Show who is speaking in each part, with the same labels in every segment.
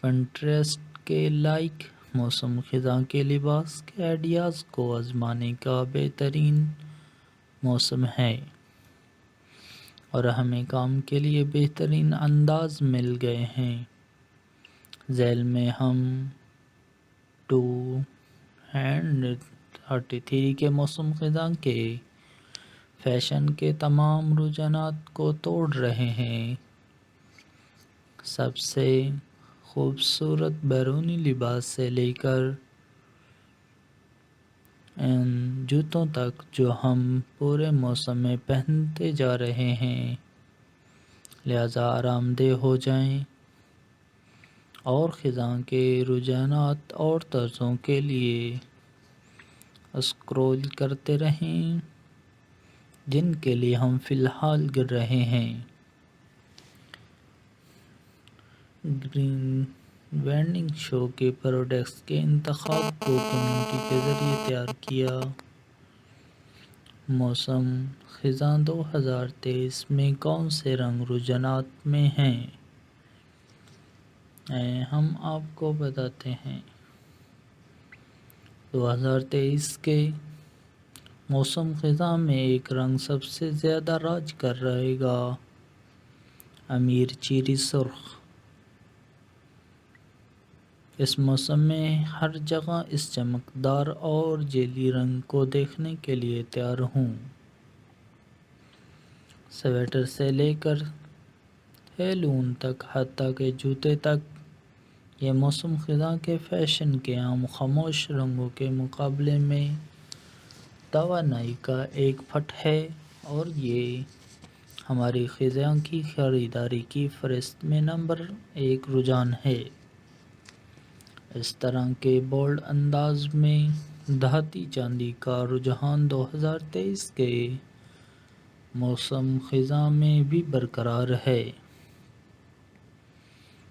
Speaker 1: Pinterest کے like موسم خزاں کے لباس کے آئیڈیاز کو آزمانے کا بہترین موسم ہے، اور ہمیں کام کے لیے بہترین انداز مل گئے ہیں۔ ذیل میں ہم 2033 کے موسم خزاں کے فیشن کے تمام رجحانات کو توڑ رہے ہیں۔ سب سے خوبصورت بیرونی لباس سے لے کر ان جوتوں تک جو ہم پورے موسم میں پہنتے جا رہے ہیں، لہذا آرام دہ ہو جائیں اور خزاں کے رجحانات اور طرزوں کے لیے اسکرول کرتے رہیں جن کے لیے ہم فی الحال گر رہے ہیں۔ گرین وینڈنگ شو کے پروڈکٹس کے انتخاب کو کمیونٹی کے ذریعے تیار کیا۔ موسم خزاں 2023 میں کون سے رنگ رجحانات میں ہیں؟ ہم آپ کو بتاتے ہیں۔ 2023 کے موسم خزاں میں ایک رنگ سب سے زیادہ راج کر رہے گا: امیر چیری سرخ۔ اس موسم میں ہر جگہ اس چمکدار اور جیلی رنگ کو دیکھنے کے لیے تیار ہوں۔ سویٹر سے لے کر ہیلون تک، حتیٰ کہ جوتے تک، یہ موسم خزاں کے فیشن کے عام خاموش رنگوں کے مقابلے میں توانائی کا ایک پٹ ہے، اور یہ ہماری خزاں کی خریداری کی فہرست میں نمبر 1 رجحان ہے۔ اس طرح کے بولڈ انداز میں دھاتی چاندی کا رجحان 2023 کے موسم خزاں میں بھی برقرار ہے۔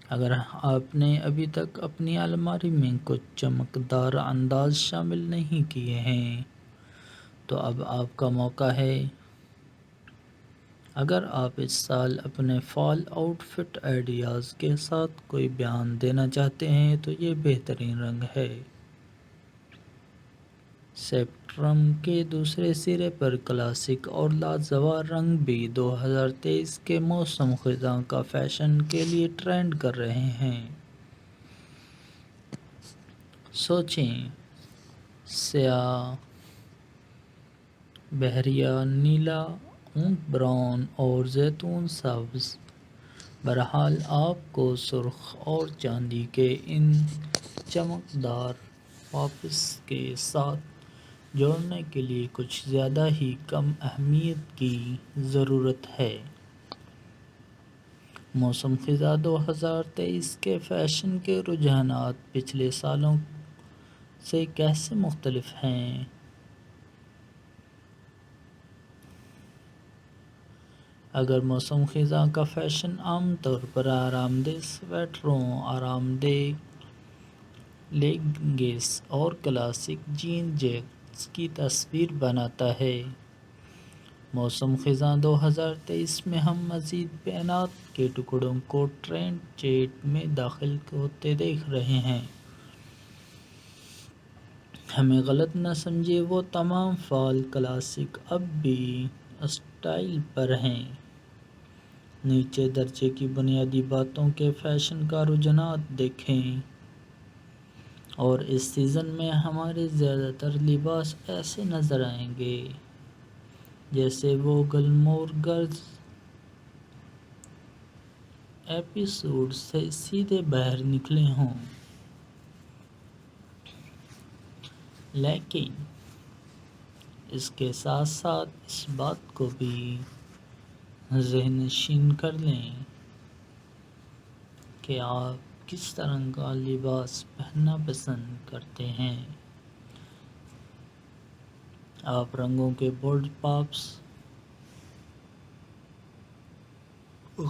Speaker 1: اگر آپ نے ابھی تک اپنی الماری میں کچھ چمکدار انداز شامل نہیں کیے ہیں تو اب آپ کا موقع ہے۔ اگر آپ اس سال اپنے فال آؤٹ فٹ آئیڈیاز کے ساتھ کوئی بیان دینا چاہتے ہیں تو یہ بہترین رنگ ہے۔ اسپیکٹرم کے دوسرے سرے پر کلاسک اور لاجواب رنگ بھی 2023 کے موسم خزاں کا فیشن کے لیے ٹرینڈ کر رہے ہیں۔ سوچیں، سیاہ، بحریہ نیلا، اونٹ براؤن اور زیتون سبز۔ بہرحال، آپ کو سرخ اور چاندی کے ان چمکدار پاپس کے ساتھ جوڑنے کے لیے کچھ زیادہ ہی کم اہمیت کی ضرورت ہے۔ موسم خزاں 2023 کے فیشن کے رجحانات پچھلے سالوں سے کیسے مختلف ہیں؟ اگر موسم خزاں کا فیشن عام طور پر آرام دہ سویٹروں، آرام دہ لیگنگز اور کلاسک جین جیکٹس کی تصویر بناتا ہے، موسم خزاں 2023 میں ہم مزید بینات کے ٹکڑوں کو ٹرینڈ چیٹ میں داخل ہوتے دیکھ رہے ہیں۔ ہمیں غلط نہ سمجھیں، وہ تمام فال کلاسک اب بھی اسٹائل پر ہیں۔ نیچے درجے کی بنیادی باتوں کے فیشن کا رجحانات دیکھیں، اور اس سیزن میں ہمارے زیادہ تر لباس ایسے نظر آئیں گے جیسے وہ گلمور گرلز ایپیسوڈ سے سیدھے باہر نکلے ہوں۔ لیکن اس کے ساتھ ساتھ اس بات کو بھی ذہن نشین کر لیں کہ آپ کس طرح کا لباس پہننا پسند کرتے ہیں۔ آپ رنگوں کے بولڈ پاپس،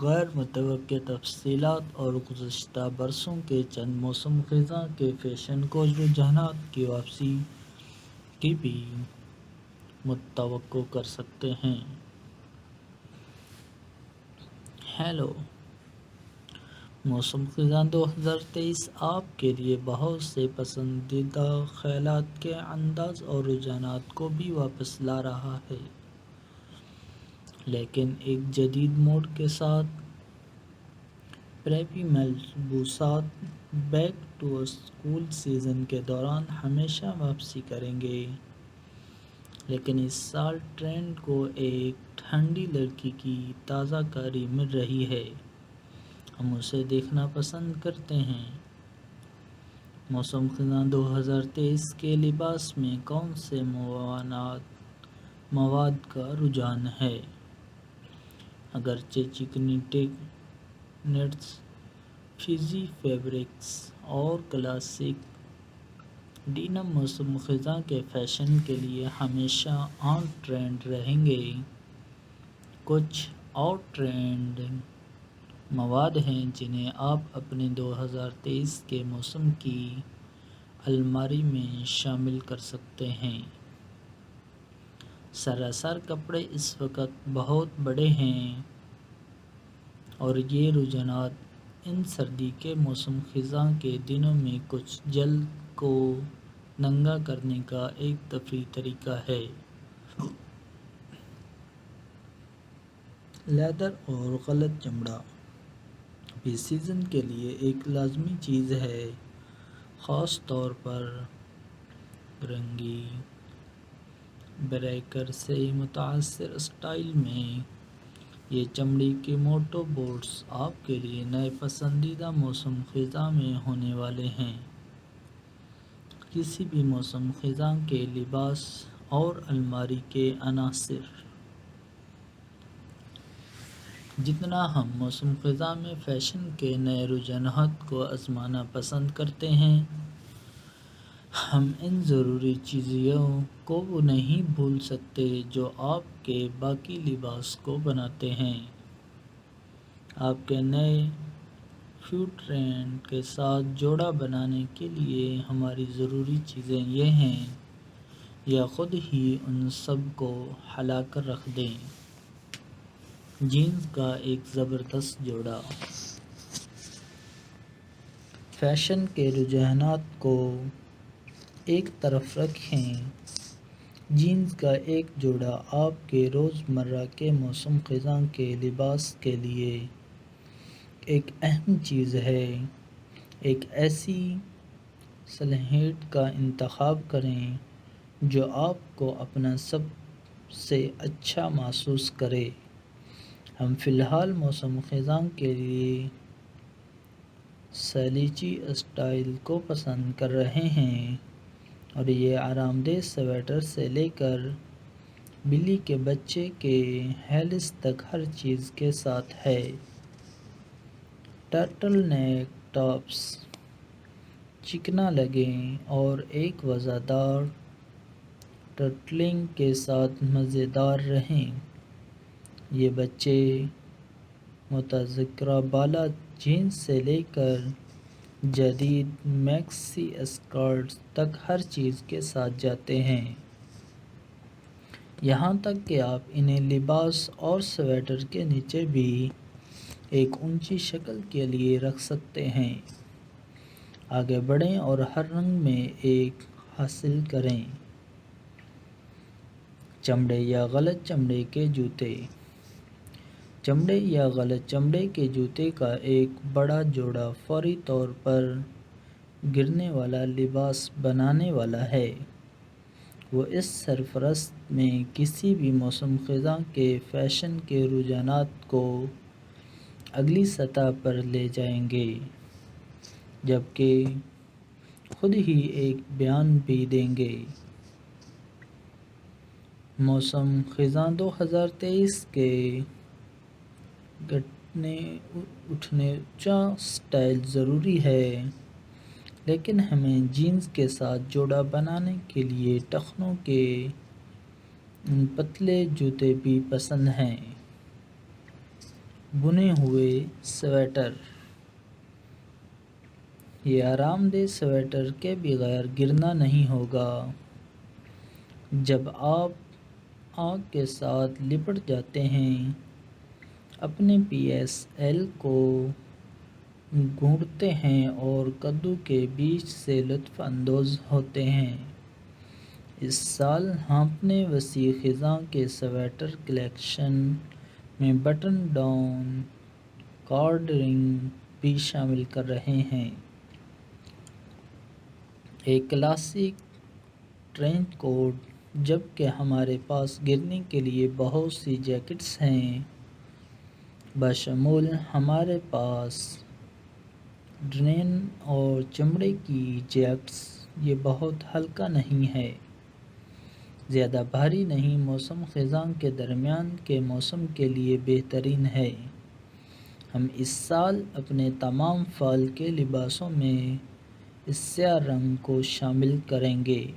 Speaker 1: غیر متوقع تفصیلات اور گزشتہ برسوں کے چند موسم خزاں کے فیشن کو رجحانات کی واپسی کی بھی متوقع کر سکتے ہیں۔ ہیلو، موسم خزاں 2023 آپ کے لیے بہت سے پسندیدہ خیالات کے انداز اور رجحانات کو بھی واپس لا رہا ہے، لیکن ایک جدید موڈ کے ساتھ۔ پریپی ملبوسات بیک ٹو اسکول سیزن کے دوران ہمیشہ واپسی کریں گے، لیکن اس سال ٹرینڈ کو ایک ٹھنڈی لڑکی کی تازہ کاری مل رہی ہے۔ ہم اسے دیکھنا پسند کرتے ہیں۔ موسم خزاں 2023 کے لباس میں کون سے مواد کا رجحان ہے؟ اگرچہ چکنی نیٹس، فزی فیبرکس اور کلاسک ڈینم موسم خزاں کے فیشن کے لیے ہمیشہ آن ٹرینڈ رہیں گے، کچھ آؤٹ ٹرینڈنگ مواد ہیں جنہیں آپ اپنے 2023 کے موسم کی الماری میں شامل کر سکتے ہیں۔ سراسر کپڑے اس وقت بہت بڑے ہیں اور یہ رجحانات ان سردی کے موسم خزاں کے دنوں میں کچھ جلد کو ننگا کرنے کا ایک تفریحی طریقہ ہے۔ لیدر اور غلط چمڑا بھی سیزن کے لیے ایک لازمی چیز ہے، خاص طور پر رنگی بریکر سے متاثر اسٹائل میں۔ یہ چمڑے کے موٹو بوٹس آپ کے لیے نئے پسندیدہ موسم خزاں میں ہونے والے ہیں۔ کسی بھی موسم خزاں کے لباس اور الماری کے عناصر۔ جتنا ہم موسم خزاں میں فیشن کے نئے رجحانات کو آزمانا پسند کرتے ہیں، ہم ان ضروری چیزوں کو نہیں بھول سکتے جو آپ کے باقی لباس کو بناتے ہیں۔ آپ کے نئے فٹ ٹرینڈ کے ساتھ جوڑا بنانے کے لیے ہماری ضروری چیزیں یہ ہیں، یا خود ہی ان سب کو ہلا کر رکھ دیں۔ جینز کا ایک زبردست جوڑا۔ فیشن کے رجحانات کو ایک طرف رکھیں، جینز کا ایک جوڑا آپ کے روزمرہ کے موسم خزاں کے لباس کے لیے ایک اہم چیز ہے۔ ایک ایسی سلویٹ کا انتخاب کریں جو آپ کو اپنا سب سے اچھا محسوس کرے۔ ہم فی الحال موسم خزاں کے لیے سلیچی اسٹائل کو پسند کر رہے ہیں اور یہ آرام دہ سویٹر سے لے کر بلی کے بچے کے ہیلز تک ہر چیز کے ساتھ ہے۔ ٹرٹل نیک ٹاپس چکنا لگیں اور ایک وفادار ٹرٹلنگ کے ساتھ مزیدار رہیں۔ یہ بچے متذکرہ بالا جینز سے لے کر جدید میکسی اسکرٹس تک ہر چیز کے ساتھ جاتے ہیں، یہاں تک کہ آپ انہیں لباس اور سویٹر کے نیچے بھی ایک اونچی شکل کے لیے رکھ سکتے ہیں۔ آگے بڑھیں اور ہر رنگ میں ایک حاصل کریں۔ چمڑے یا غلط چمڑے کے جوتے۔ چمڑے یا غلط چمڑے کے جوتے کا ایک بڑا جوڑا فوری طور پر گرنے والا لباس بنانے والا ہے۔ وہ اس سرفہرست میں کسی بھی موسم خزاں کے فیشن کے رجحانات کو اگلی سطح پر لے جائیں گے، جبکہ خود ہی ایک بیان بھی دیں گے۔ موسم خزاں 2023 کے گھٹنے اونچا سٹائل ضروری ہے، لیکن ہمیں جینز کے ساتھ جوڑا بنانے کے لیے ٹخنوں کے پتلے جوتے بھی پسند ہیں۔ بنے ہوئے سویٹر۔ یہ آرام دہ سویٹر کے بغیر گرنا نہیں ہوگا۔ جب آپ آگ کے ساتھ لپٹ جاتے ہیں، اپنے پی ایس ایل کو گھونٹتے ہیں اور کدو کے بیج سے لطف اندوز ہوتے ہیں۔ اس سال ہم اپنے وسیع خزاں کے سویٹر کلیکشن میں بٹن ڈاؤن کارڈ رنگ بھی شامل کر رہے ہیں۔ ایک کلاسک ٹرینچ کوٹ، جبکہ ہمارے پاس گرنے کے لیے بہت سی جیکٹس ہیں، بشمول ہمارے پاس ڈنین اور چمڑے کی جیکٹس۔ یہ بہت ہلکا نہیں ہے، زیادہ بھاری نہیں، موسم خزاں کے درمیان کے موسم کے لیے بہترین ہے۔ ہم اس سال اپنے تمام فال کے لباسوں میں اس سیاہ رنگ کو شامل کریں گے۔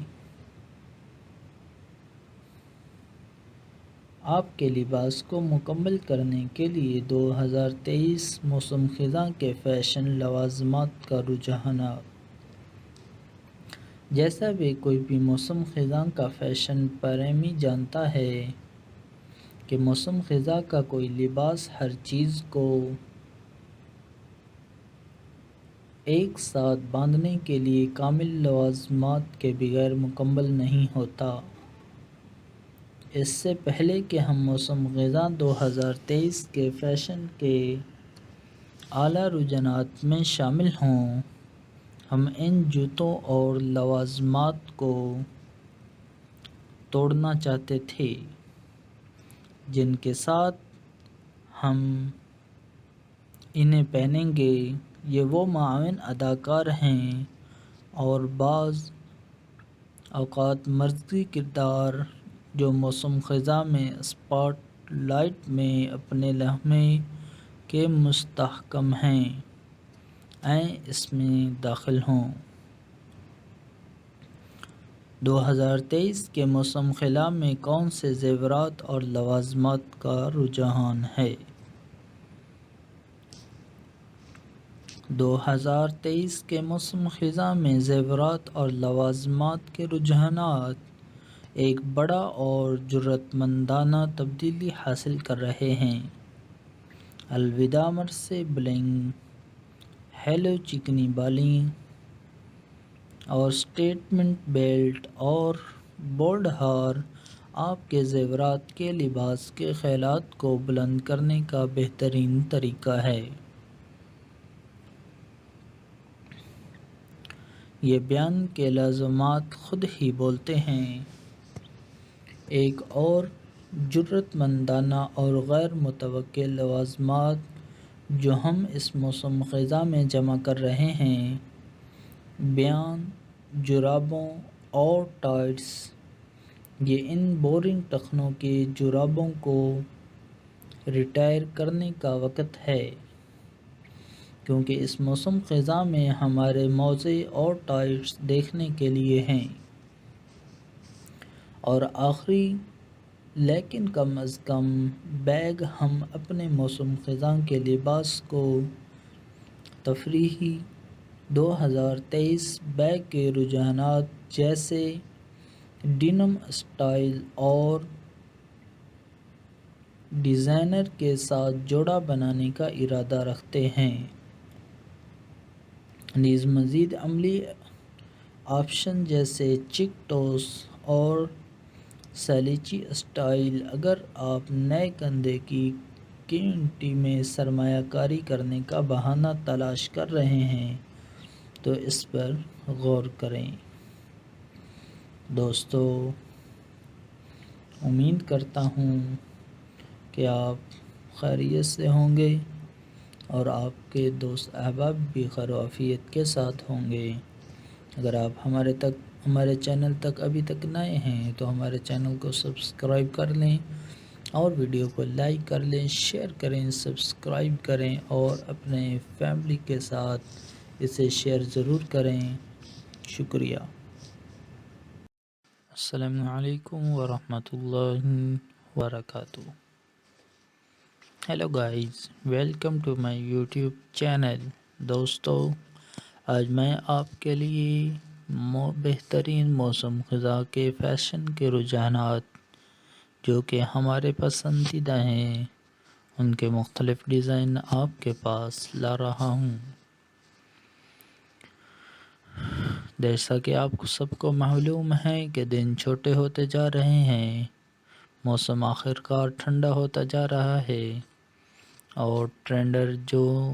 Speaker 1: آپ کے لباس کو مکمل کرنے کے لیے 2023 موسم خزاں کے فیشن لوازمات کا رجحانات۔ جیسا بھی کوئی بھی موسم خزاں کا فیشن پریمی جانتا ہے کہ موسم خزاں کا کوئی لباس ہر چیز کو ایک ساتھ باندھنے کے لیے کامل لوازمات کے بغیر مکمل نہیں ہوتا۔ اس سے پہلے کہ ہم موسم خزاں 2023 کے فیشن کے اعلیٰ رجحانات میں شامل ہوں، ہم ان جوتوں اور لوازمات کو توڑنا چاہتے تھے جن کے ساتھ ہم انہیں پہنیں گے۔ یہ وہ معاون اداکار ہیں اور بعض اوقات مرکزی کردار جو موسم خزاں میں اسپاٹ لائٹ میں اپنے لمحے کے مستحکم ہیں، آئیں اس میں داخل ہوں۔ 2023 کے موسم خزاں میں کون سے زیورات اور لوازمات کا رجحان ہے؟ 2023 کے موسم خزاں میں زیورات اور لوازمات کے رجحانات ایک بڑا اور جرأت مندانہ تبدیلی حاصل کر رہے ہیں۔ الوداع مرسے بلنگ، ہیلو چکنی بالیں اور سٹیٹمنٹ بیلٹ اور بولڈ ہار آپ کے زیورات کے لباس کے خیالات کو بلند کرنے کا بہترین طریقہ ہے۔ یہ بیان کے لازمات خود ہی بولتے ہیں۔ ایک اور جرأت مندانہ اور غیر متوقع لوازمات جو ہم اس موسم خزاں میں جمع کر رہے ہیں، بنیان جرابوں اور ٹائٹس۔ یہ ان بورنگ ٹخنوں کی جرابوں کو ریٹائر کرنے کا وقت ہے، کیونکہ اس موسم خزاں میں ہمارے موزے اور ٹائٹس دیکھنے کے لیے ہیں۔ اور آخری لیکن کم از کم بیگ، ہم اپنے موسم خزاں کے لباس کو تفریحی 2023 بیگ کے رجحانات جیسے ڈینم اسٹائل اور ڈیزائنر کے ساتھ جوڑا بنانے کا ارادہ رکھتے ہیں۔ نیز مزید عملی آپشن جیسے چیک ٹوس اور سلیچی اسٹائل۔ اگر آپ نئے کندھے کی کمیونٹی میں سرمایہ کاری کرنے کا بہانہ تلاش کر رہے ہیں تو اس پر غور کریں۔ دوستو، امید کرتا ہوں کہ آپ خیریت سے ہوں گے اور آپ کے دوست احباب بھی خیر و عافیت کے ساتھ ہوں گے۔ اگر آپ ہمارے چینل تک ابھی تک نئے ہیں تو ہمارے چینل کو سبسکرائب کر لیں اور ویڈیو کو لائک کر لیں، شیئر کریں، سبسکرائب کریں اور اپنے فیملی کے ساتھ اسے شیئر ضرور کریں۔ شکریہ۔ السلام علیکم ورحمۃ اللہ وبرکاتہ۔ Hello guys, welcome to my YouTube channel. دوستو، آج میں آپ کے لیے بہترین موسم خزاں کے فیشن کے رجحانات جو کہ ہمارے پسندیدہ ہیں، ان کے مختلف ڈیزائن آپ کے پاس لا رہا ہوں۔ جیسا کہ آپ کو سب کو معلوم ہے کہ دن چھوٹے ہوتے جا رہے ہیں، موسم آخر کار ٹھنڈا ہوتا جا رہا ہے، اور ٹرینڈر جو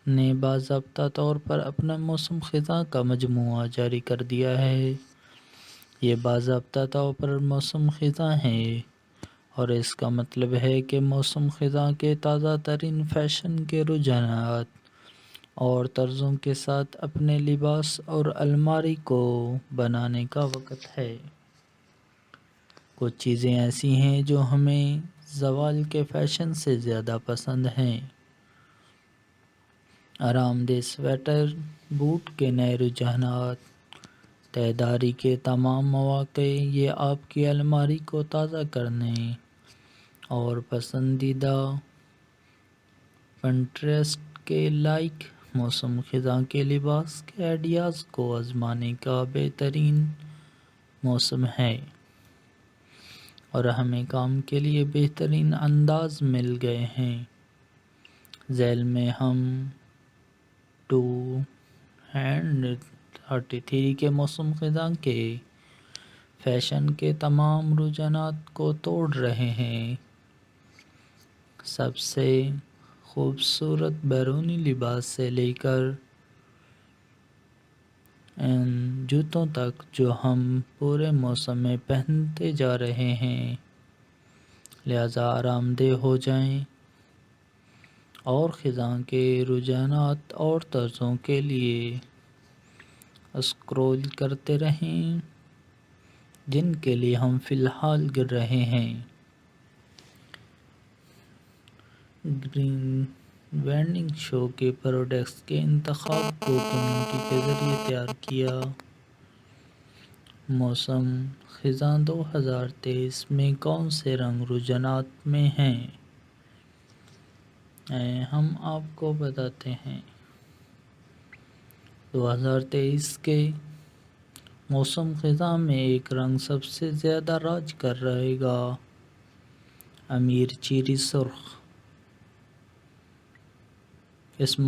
Speaker 1: نے باضابطہ طور پر اپنا موسم خزاں کا مجموعہ جاری کر دیا ہے۔ یہ باضابطہ طور پر موسم خزاں ہے، اور اس کا مطلب ہے کہ موسم خزاں کے تازہ ترین فیشن کے رجحانات اور طرزوں کے ساتھ اپنے لباس اور الماری کو بنانے کا وقت ہے۔ کچھ چیزیں ایسی ہیں جو ہمیں زوال کے فیشن سے زیادہ پسند ہیں۔ آرام دہ سویٹر، بوٹ کے نئے رجحانات، تہداری کے تمام مواقع، یہ آپ کی الماری کو تازہ کرنے اور پسندیدہ پنٹریسٹ کے لائق موسم خزاں کے لباس کے آئیڈیاز کو آزمانے کا بہترین موسم ہے، اور ہمیں کام کے لیے بہترین انداز مل گئے ہیں۔ ذیل میں ہم 2033 کے موسم خزاں کے فیشن کے تمام رجحانات کو توڑ رہے ہیں۔ سب سے خوبصورت بیرونی لباس سے لے کر ان جوتوں تک جو ہم پورے موسم میں پہنتے جا رہے ہیں، لہذا آرام دہ ہو جائیں اور خزاں کے رجحانات اور طرزوں کے لیے اسکرول کرتے رہیں جن کے لیے ہم فی الحال گر رہے ہیں۔ گرین وینڈنگ شو کے پروڈکٹس کے انتخاب کو کمیونٹی کے ذریعے تیار کیا۔ موسم خزاں 2023 میں کون سے رنگ رجحانات میں ہیں؟ ہم آپ کو بتاتے ہیں۔ 2023 کے موسم خزاں میں ایک رنگ سب سے زیادہ راج کر رہے گا: امیر چیری سرخ۔ اس